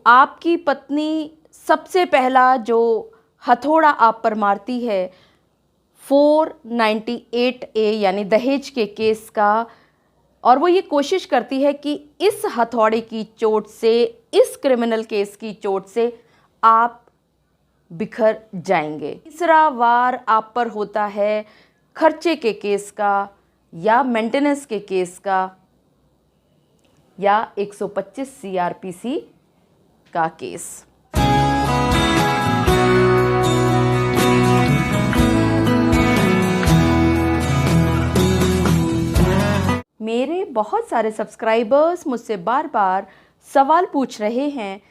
आपकी पत्नी सबसे पहला जो हथौड़ा आप पर मारती है 498A यानी दहेज के केस का, और वो ये कोशिश करती है कि इस हथौड़े की चोट से, इस क्रिमिनल केस की चोट से आप बिखर जाएंगे। तीसरा वार आप पर होता है खर्चे के केस का या मेंटेनेंस के केस का या 125 CRPC का केस। मेरे बहुत सारे सब्सक्राइबर्स मुझसे बार बार सवाल पूछ रहे हैं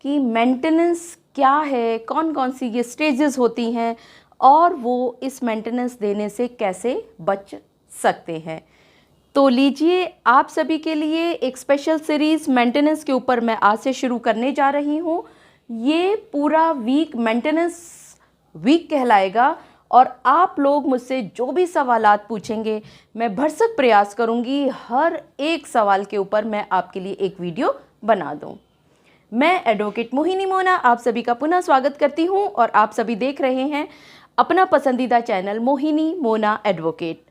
कि मेंटेनेंस क्या है, कौन कौन सी ये स्टेजेस होती हैं और वो इस मेंटेनेंस देने से कैसे बच सकते हैं। तो लीजिए, आप सभी के लिए एक स्पेशल सीरीज़ मेंटेनेंस के ऊपर मैं आज से शुरू करने जा रही हूँ। ये पूरा वीक मेंटेनेंस वीक कहलाएगा और आप लोग मुझसे जो भी सवालात पूछेंगे मैं भरसक प्रयास करूँगी हर एक सवाल के ऊपर मैं आपके लिए एक वीडियो बना दूँ। मैं एडवोकेट मोहिनी मोना आप सभी का पुनः स्वागत करती हूँ और आप सभी देख रहे हैं अपना पसंदीदा चैनल मोहिनी मोना एडवोकेट।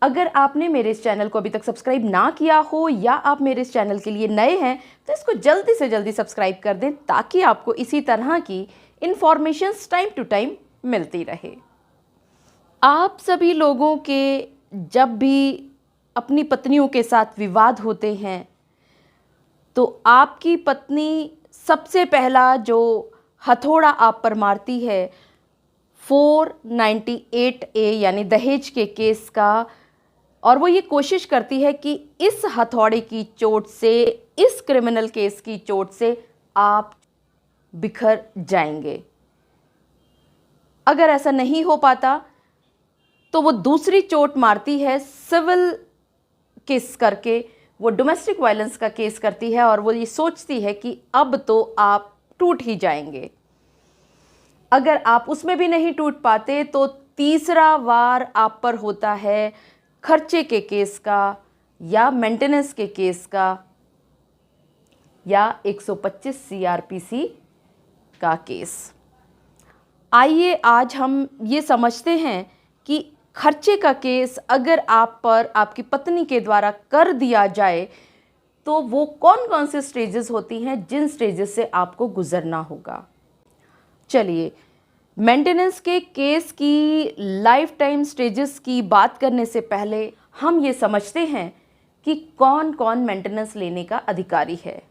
अगर आपने मेरे इस चैनल को अभी तक सब्सक्राइब ना किया हो या आप मेरे इस चैनल के लिए नए हैं तो इसको जल्दी से जल्दी सब्सक्राइब कर दें ताकि आपको इसी तरह की इन्फॉर्मेशंस टाइम टू टाइम मिलती रहे। आप सभी लोगों के जब भी अपनी पत्नियों के साथ विवाद होते हैं तो आपकी पत्नी सबसे पहला जो हथौड़ा आप पर मारती है 498A यानी दहेज के केस का, और वो ये कोशिश करती है कि इस हथौड़े की चोट से, इस क्रिमिनल केस की चोट से आप बिखर जाएंगे। अगर ऐसा नहीं हो पाता तो वो दूसरी चोट मारती है, सिविल केस करके वो डोमेस्टिक वायलेंस का केस करती है और वो ये सोचती है कि अब तो आप टूट ही जाएंगे। अगर आप उसमें भी नहीं टूट पाते तो तीसरा वार आप पर होता है खर्चे के केस का या मेंटेनेंस के केस का या 125 CRPC का केस। आइए आज हम ये समझते हैं कि खर्चे का केस अगर आप पर आपकी पत्नी के द्वारा कर दिया जाए तो वो कौन कौन से स्टेजेस होती हैं जिन स्टेजेस से आपको गुजरना होगा। चलिए, मेंटेनेंस के केस की लाइफ टाइम स्टेजेस की बात करने से पहले हम ये समझते हैं कि कौन कौन मेंटेनेंस लेने का अधिकारी है।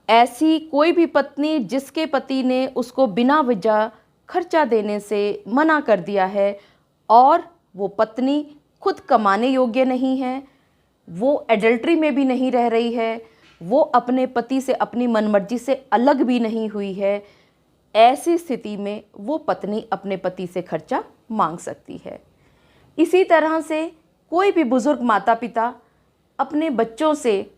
ऐसी कोई भी पत्नी जिसके पति ने उसको बिना वजह खर्चा देने से मना कर दिया है और वो पत्नी खुद कमाने योग्य नहीं है, वो एडल्ट्री में भी नहीं रह रही है, वो अपने पति से अपनी मनमर्जी से अलग भी नहीं हुई है, ऐसी स्थिति में वो पत्नी अपने पति से खर्चा मांग सकती है। इसी तरह से कोई भी बुजुर्ग माता पिता अपने बच्चों से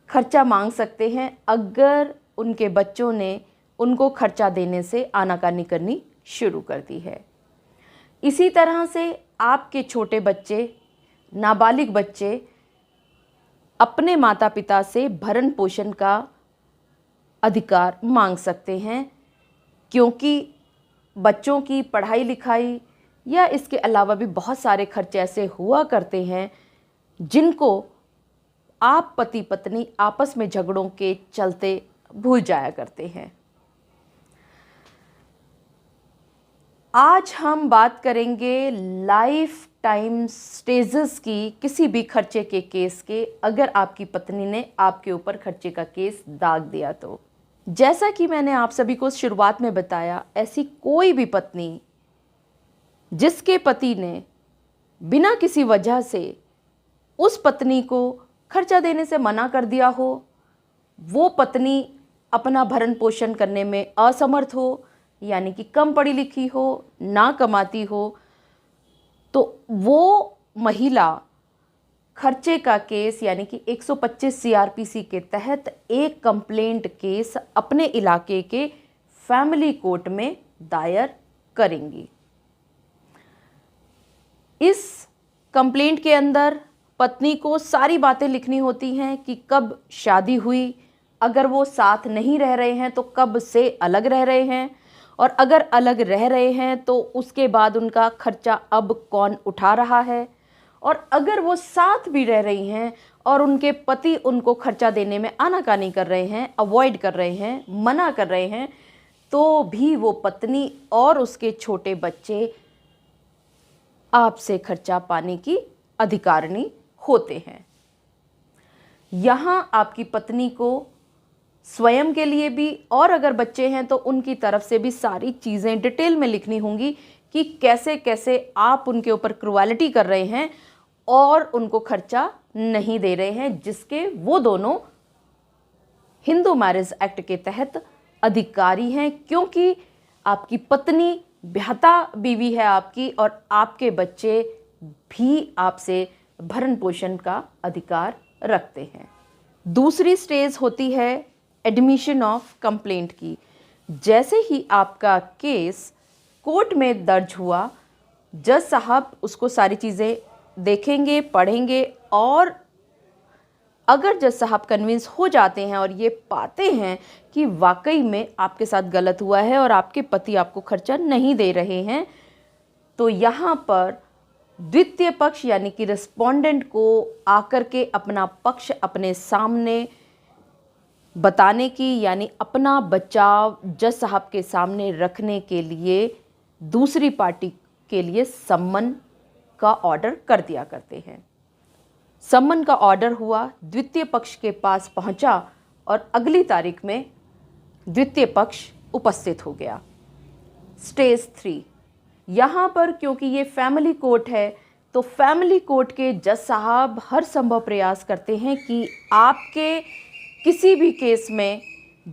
खर्चा मांग सकते हैं अगर उनके बच्चों ने उनको खर्चा देने से आनाकानी करनी शुरू कर दी है। इसी तरह से आपके छोटे बच्चे, नाबालिग बच्चे अपने माता पिता से भरण पोषण का अधिकार मांग सकते हैं, क्योंकि बच्चों की पढ़ाई लिखाई या इसके अलावा भी बहुत सारे खर्चे ऐसे हुआ करते हैं जिनको आप पति पत्नी आपस में झगड़ों के चलते भूल जाया करते हैं। आज हम बात करेंगे लाइफ टाइम स्टेजेस की किसी भी खर्चे के केस के, अगर आपकी पत्नी ने आपके ऊपर खर्चे का केस दाग दिया तो। जैसा कि मैंने आप सभी को शुरुआत में बताया, ऐसी कोई भी पत्नी जिसके पति ने बिना किसी वजह से उस पत्नी को खर्चा देने से मना कर दिया हो, वो पत्नी अपना भरण पोषण करने में असमर्थ हो, यानी कि कम पढ़ी लिखी हो, ना कमाती हो, तो वो महिला खर्चे का केस यानी कि 125 CRPC के तहत एक कंप्लेंट केस अपने इलाके के फैमिली कोर्ट में दायर करेंगी। इस कंप्लेंट के अंदर पत्नी को सारी बातें लिखनी होती हैं कि कब शादी हुई, अगर वो साथ नहीं रह रहे हैं तो कब से अलग रह रहे हैं, और अगर अलग रह रहे हैं तो उसके बाद उनका खर्चा अब कौन उठा रहा है, और अगर वो साथ भी रह रही हैं और उनके पति उनको खर्चा देने में आनाकानी कर रहे हैं, अवॉइड कर रहे हैं, मना कर रहे हैं, तो भी वो पत्नी और उसके छोटे बच्चे आपसे खर्चा पाने की अधिकारिणी होते हैं। यहाँ आपकी पत्नी को स्वयं के लिए भी और अगर बच्चे हैं तो उनकी तरफ से भी सारी चीज़ें डिटेल में लिखनी होंगी कि कैसे कैसे आप उनके ऊपर क्रुएलिटी कर रहे हैं और उनको खर्चा नहीं दे रहे हैं, जिसके वो दोनों हिंदू मैरिज एक्ट के तहत अधिकारी हैं, क्योंकि आपकी पत्नी ब्याहता बीवी है आपकी और आपके बच्चे भी आपसे भरण पोषण का अधिकार रखते हैं। दूसरी स्टेज होती है एडमिशन ऑफ कंप्लेंट की। जैसे ही आपका केस कोर्ट में दर्ज हुआ, जज साहब उसको सारी चीज़ें देखेंगे, पढ़ेंगे, और अगर जज साहब कन्विंस हो जाते हैं और ये पाते हैं कि वाकई में आपके साथ गलत हुआ है और आपके पति आपको खर्चा नहीं दे रहे हैं, तो यहाँ पर द्वितीय पक्ष यानी कि रिस्पोंडेंट को आकर के अपना पक्ष अपने सामने बताने की, यानी अपना बचाव जज साहब के सामने रखने के लिए दूसरी पार्टी के लिए सम्मन का ऑर्डर कर दिया करते हैं। सम्मन का ऑर्डर हुआ, द्वितीय पक्ष के पास पहुंचा और अगली तारीख में द्वितीय पक्ष उपस्थित हो गया। स्टेज 3, यहाँ पर क्योंकि ये फैमिली कोर्ट है तो फैमिली कोर्ट के जज साहब हर संभव प्रयास करते हैं कि आपके किसी भी केस में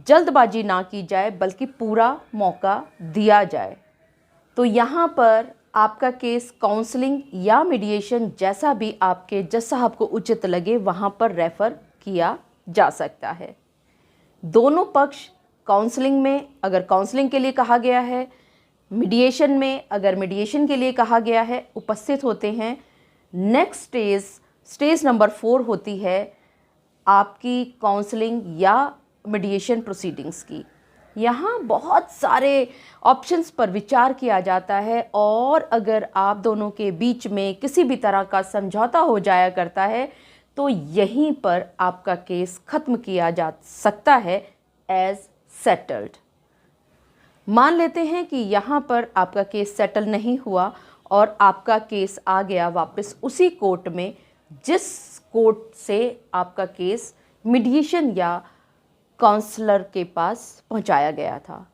जल्दबाजी ना की जाए, बल्कि पूरा मौका दिया जाए। तो यहाँ पर आपका केस काउंसलिंग या मीडिएशन, जैसा भी आपके जज साहब को उचित लगे, वहाँ पर रेफ़र किया जा सकता है। दोनों पक्ष काउंसलिंग में अगर काउंसलिंग के लिए कहा गया है, मीडिएशन में अगर मीडिएशन के लिए कहा गया है, उपस्थित होते हैं। नेक्स्ट स्टेज नंबर 4 होती है आपकी काउंसलिंग या मीडिएशन प्रोसीडिंग्स की। यहाँ बहुत सारे ऑप्शंस पर विचार किया जाता है, और अगर आप दोनों के बीच में किसी भी तरह का समझौता हो जाया करता है तो यहीं पर आपका केस ख़त्म किया जा सकता है एज सेटल्ड। मान लेते हैं कि यहाँ पर आपका केस सेटल नहीं हुआ और आपका केस आ गया वापस उसी कोर्ट में जिस कोर्ट से आपका केस मीडिएशन या काउंसलर के पास पहुंचाया गया था।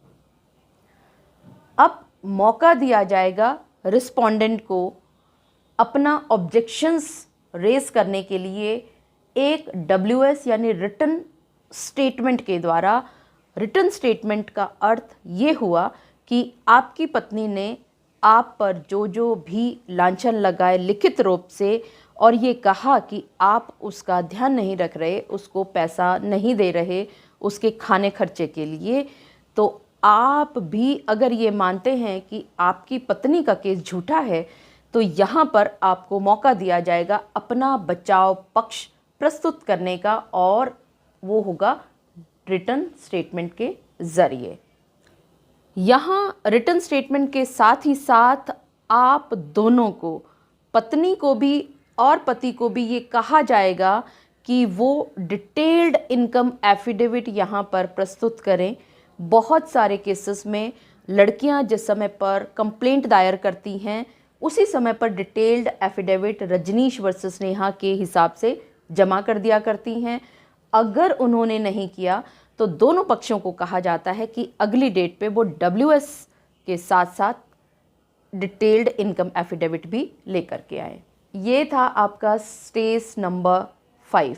अब मौका दिया जाएगा रिस्पोंडेंट को अपना ऑब्जेक्शंस रेज करने के लिए एक WS यानी रिटन स्टेटमेंट के द्वारा। रिटन स्टेटमेंट का अर्थ ये हुआ कि आपकी पत्नी ने आप पर जो भी लांछन लगाए लिखित रूप से, और ये कहा कि आप उसका ध्यान नहीं रख रहे, उसको पैसा नहीं दे रहे उसके खाने खर्चे के लिए, तो आप भी अगर ये मानते हैं कि आपकी पत्नी का केस झूठा है तो यहाँ पर आपको मौका दिया जाएगा अपना बचाव पक्ष प्रस्तुत करने का, और वो होगा रिटन स्टेटमेंट के ज़रिए। यहाँ रिटन स्टेटमेंट के साथ ही साथ आप दोनों को, पत्नी को भी और पति को भी, ये कहा जाएगा कि वो डिटेल्ड इनकम एफिडेविट यहाँ पर प्रस्तुत करें। बहुत सारे केसेस में लड़कियां जिस समय पर कंप्लेंट दायर करती हैं उसी समय पर detailed affidavit Rajneesh versus Neha के हिसाब से जमा कर दिया करती हैं। अगर उन्होंने नहीं किया तो दोनों पक्षों को कहा जाता है कि अगली डेट पे वो WS के साथ साथ डिटेल्ड इनकम एफिडेविट भी लेकर के आए। ये था आपका स्टेज नंबर 5।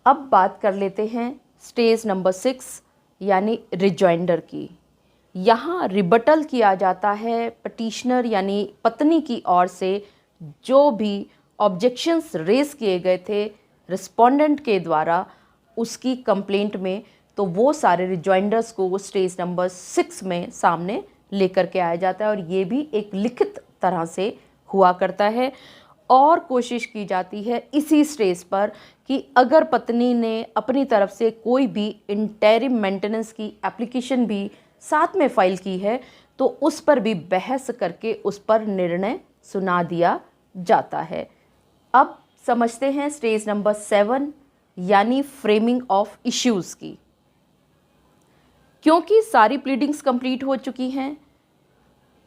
अब बात कर लेते हैं स्टेज नंबर 6 यानी रिजॉइंडर की। यहाँ रिबटल किया जाता है पटिशनर यानी पत्नी की ओर से जो भी ऑब्जेक्शंस रेज किए गए थे रिस्पोंडेंट के द्वारा उसकी कंप्लेंट में, तो वो सारे रिजॉइंडर्स को वो स्टेज नंबर 6 में सामने लेकर के आया जाता है, और ये भी एक लिखित तरह से हुआ करता है। और कोशिश की जाती है इसी स्टेज पर कि अगर पत्नी ने अपनी तरफ से कोई भी इंटरिम मेंटेनेंस की एप्लीकेशन भी साथ में फाइल की है तो उस पर भी बहस करके उस पर निर्णय सुना दिया जाता है। अब समझते हैं स्टेज नंबर 7 यानी फ्रेमिंग ऑफ इश्यूज की। क्योंकि सारी प्लीडिंग्स कंप्लीट हो चुकी हैं,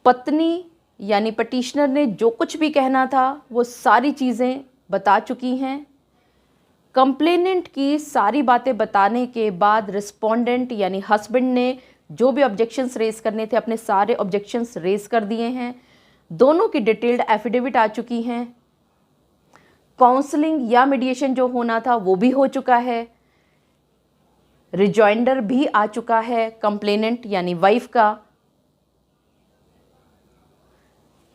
पत्नी यानी पटिशनर ने जो कुछ भी कहना था वो सारी चीज़ें बता चुकी हैं। कंप्लेनेंट की सारी बातें बताने के बाद रिस्पोंडेंट यानी हस्बैंड ने जो भी ऑब्जेक्शंस रेज करने थे अपने सारे ऑब्जेक्शंस रेज कर दिए हैं। दोनों की डिटेल्ड एफिडेविट आ चुकी हैं। काउंसलिंग या मीडिएशन जो होना था वो भी हो चुका है। रिजॉइंडर भी आ चुका है कंप्लेनेंट यानी वाइफ का।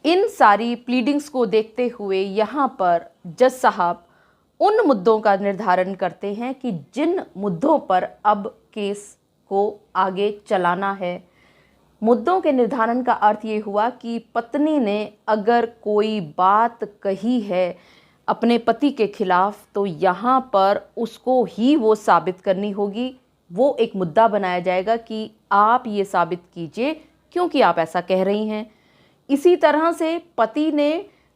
इन सारी प्लीडिंग्स को देखते हुए यहाँ पर जज साहब उन मुद्दों का निर्धारण करते हैं कि जिन मुद्दों पर अब केस को आगे चलाना है। मुद्दों के निर्धारण का अर्थ ये हुआ कि पत्नी ने अगर कोई बात कही है अपने पति के खिलाफ तो यहाँ पर उसको ही वो साबित करनी होगी। वो एक मुद्दा बनाया जाएगा कि आप ये साबित कीजिए क्योंकि आप ऐसा कह रही हैं। इसी तरह से पति ने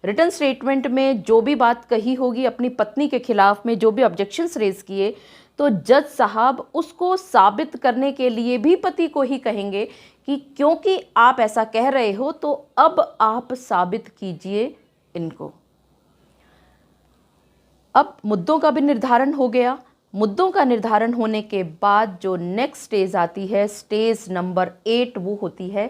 रिटन स्टेटमेंट में जो भी बात कही होगी अपनी पत्नी के खिलाफ में जो भी ऑब्जेक्शंस रेज किए तो जज साहब उसको साबित करने के लिए भी पति को ही कहेंगे कि क्योंकि आप ऐसा कह रहे हो तो अब आप साबित कीजिए इनको। अब मुद्दों का भी निर्धारण हो गया। मुद्दों का निर्धारण होने के बाद जो नेक्स्ट स्टेज आती है, स्टेज नंबर 8, वो होती है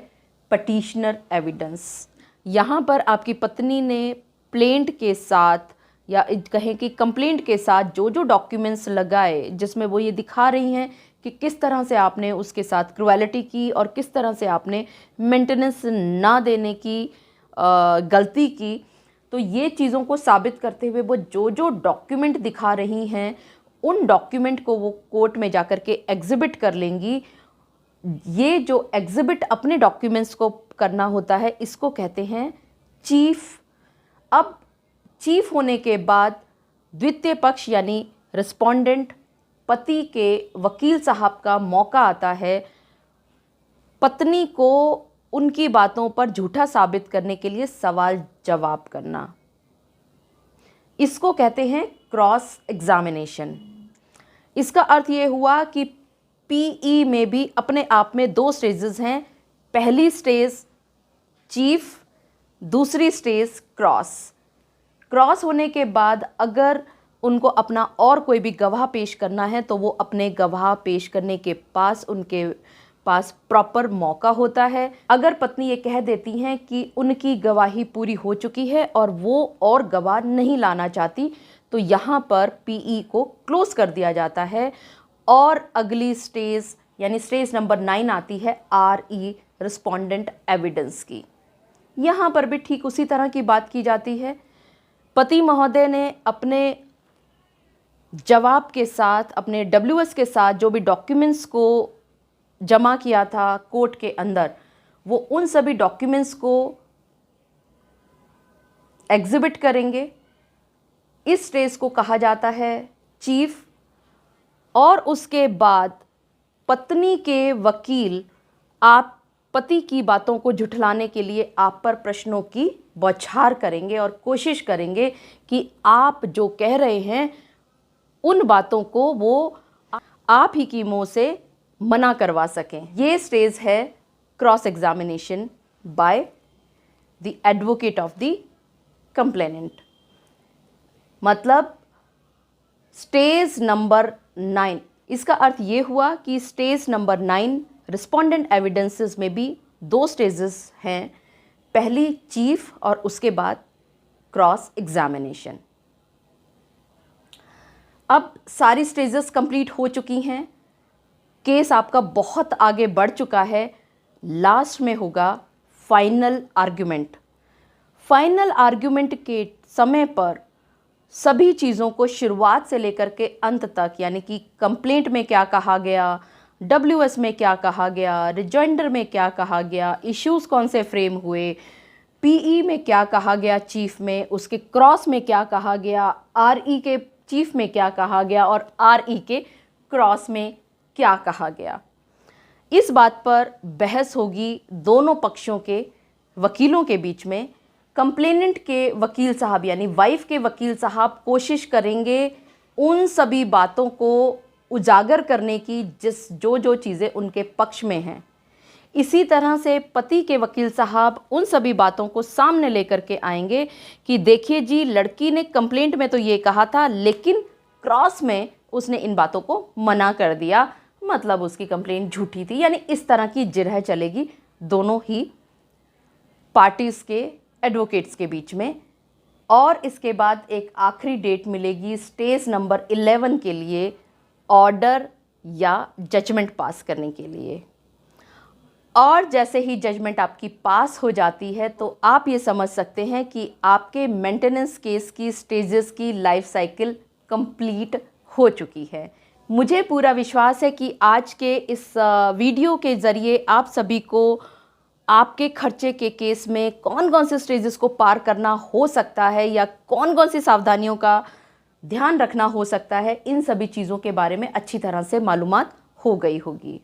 पटिशनर एविडेंस। यहाँ पर आपकी पत्नी ने प्लेंट के साथ या कहें कि कंप्लेंट के साथ जो जो डॉक्यूमेंट्स लगाए जिसमें वो ये दिखा रही हैं कि किस तरह से आपने उसके साथ क्रुएलिटी की और किस तरह से आपने मेंटेनेंस ना देने की गलती की, तो ये चीज़ों को साबित करते हुए वो जो जो डॉक्यूमेंट दिखा रही हैं उन डॉक्यूमेंट को वो कोर्ट में जाकर के एग्जिबिट कर लेंगी। ये जो एग्जिबिट अपने डॉक्यूमेंट्स को करना होता है इसको कहते हैं चीफ। अब चीफ होने के बाद द्वितीय पक्ष यानी रिस्पोंडेंट पति के वकील साहब का मौका आता है पत्नी को उनकी बातों पर झूठा साबित करने के लिए सवाल जवाब करना। इसको कहते हैं क्रॉस एग्जामिनेशन। इसका अर्थ ये हुआ कि पीई में भी अपने आप में 2 स्टेजेस हैं। पहली स्टेज चीफ, दूसरी स्टेज क्रॉस। क्रॉस होने के बाद अगर उनको अपना और कोई भी गवाह पेश करना है तो वो अपने गवाह पेश करने के पास उनके पास प्रॉपर मौका होता है। अगर पत्नी ये कह देती हैं कि उनकी गवाही पूरी हो चुकी है और वो और गवाह नहीं लाना चाहती तो यहाँ पर पीई को क्लोज कर दिया जाता है और अगली स्टेज यानी स्टेज नंबर 9 आती है आरई रिस्पोंडेंट एविडेंस की। यहाँ पर भी ठीक उसी तरह की बात की जाती है। पति महोदय ने अपने जवाब के साथ अपने डब्ल्यूएस के साथ जो भी डॉक्यूमेंट्स को जमा किया था कोर्ट के अंदर वो उन सभी डॉक्यूमेंट्स को एग्जिबिट करेंगे। इस स्टेज को कहा जाता है चीफ। और उसके बाद पत्नी के वकील आप पति की बातों को झुठलाने के लिए आप पर प्रश्नों की बौछार करेंगे और कोशिश करेंगे कि आप जो कह रहे हैं उन बातों को वो आप ही की मुंह से मना करवा सकें। ये स्टेज है cross examination by the advocate of the complainant. मतलब स्टेज नंबर 9, इसका अर्थ ये हुआ कि स्टेज नंबर 9 रिस्पोंडेंट एविडेंसेस में भी 2 स्टेजेस हैं। पहली चीफ और उसके बाद क्रॉस एग्जामिनेशन। अब सारी स्टेजेस कंप्लीट हो चुकी हैं। केस आपका बहुत आगे बढ़ चुका है। लास्ट में होगा फाइनल आर्ग्यूमेंट। फाइनल आर्ग्यूमेंट के समय पर सभी चीज़ों को शुरुआत से लेकर के अंत तक यानी कि कंप्लेंट में क्या कहा गया, डब्ल्यूएस में क्या कहा गया, रिजॉइंडर में क्या कहा गया, इश्यूज कौन से फ्रेम हुए, पीई में क्या कहा गया चीफ में, उसके क्रॉस में क्या कहा गया, आरई के चीफ में क्या कहा गया और आरई के क्रॉस में क्या कहा गया। इस बात पर बहस होगी दोनों पक्षों के वकीलों के बीच में। कंप्लेनेंट के वकील साहब यानी वाइफ के वकील साहब कोशिश करेंगे उन सभी बातों को उजागर करने की जो चीज़ें उनके पक्ष में हैं। इसी तरह से पति के वकील साहब उन सभी बातों को सामने लेकर के आएंगे कि देखिए जी, लड़की ने कंप्लेंट में तो ये कहा था, लेकिन क्रॉस में उसने इन बातों को मना कर दिया, मतलब उसकी कंप्लेंट झूठी थी। यानी इस तरह की जिरह चलेगी दोनों ही पार्टीज़ के एडवोकेट्स के बीच में। और इसके बाद एक आखिरी डेट मिलेगी स्टेज नंबर 11 के लिए ऑर्डर या जजमेंट पास करने के लिए। और जैसे ही जजमेंट आपकी पास हो जाती है तो आप ये समझ सकते हैं कि आपके मेंटेनेंस केस की स्टेजेस की लाइफ साइकिल कंप्लीट हो चुकी है। मुझे पूरा विश्वास है कि आज के इस वीडियो के ज़रिए आप सभी को आपके खर्चे के केस में कौन कौन से स्टेजेस को पार करना हो सकता है या कौन कौन सी सावधानियों का ध्यान रखना हो सकता है, इन सभी चीज़ों के बारे में अच्छी तरह से मालूमात हो गई होगी।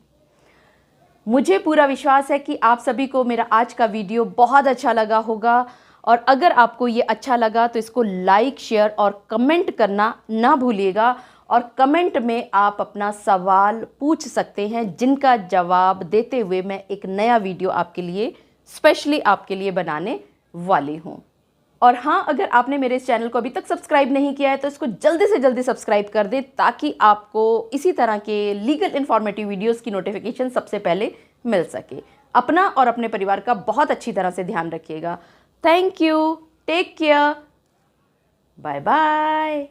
मुझे पूरा विश्वास है कि आप सभी को मेरा आज का वीडियो बहुत अच्छा लगा होगा, और अगर आपको ये अच्छा लगा तो इसको लाइक, शेयर और कमेंट करना ना भूलिएगा। और कमेंट में आप अपना सवाल पूछ सकते हैं जिनका जवाब देते हुए मैं एक नया वीडियो आपके लिए स्पेशली आपके लिए बनाने वाली हूँ। और हाँ, अगर आपने मेरे इस चैनल को अभी तक सब्सक्राइब नहीं किया है तो इसको जल्दी से जल्दी सब्सक्राइब कर दें, ताकि आपको इसी तरह के लीगल इन्फॉर्मेटिव वीडियोस की नोटिफिकेशन सबसे पहले मिल सके। अपना और अपने परिवार का बहुत अच्छी तरह से ध्यान रखिएगा। Thank you, take care, bye bye.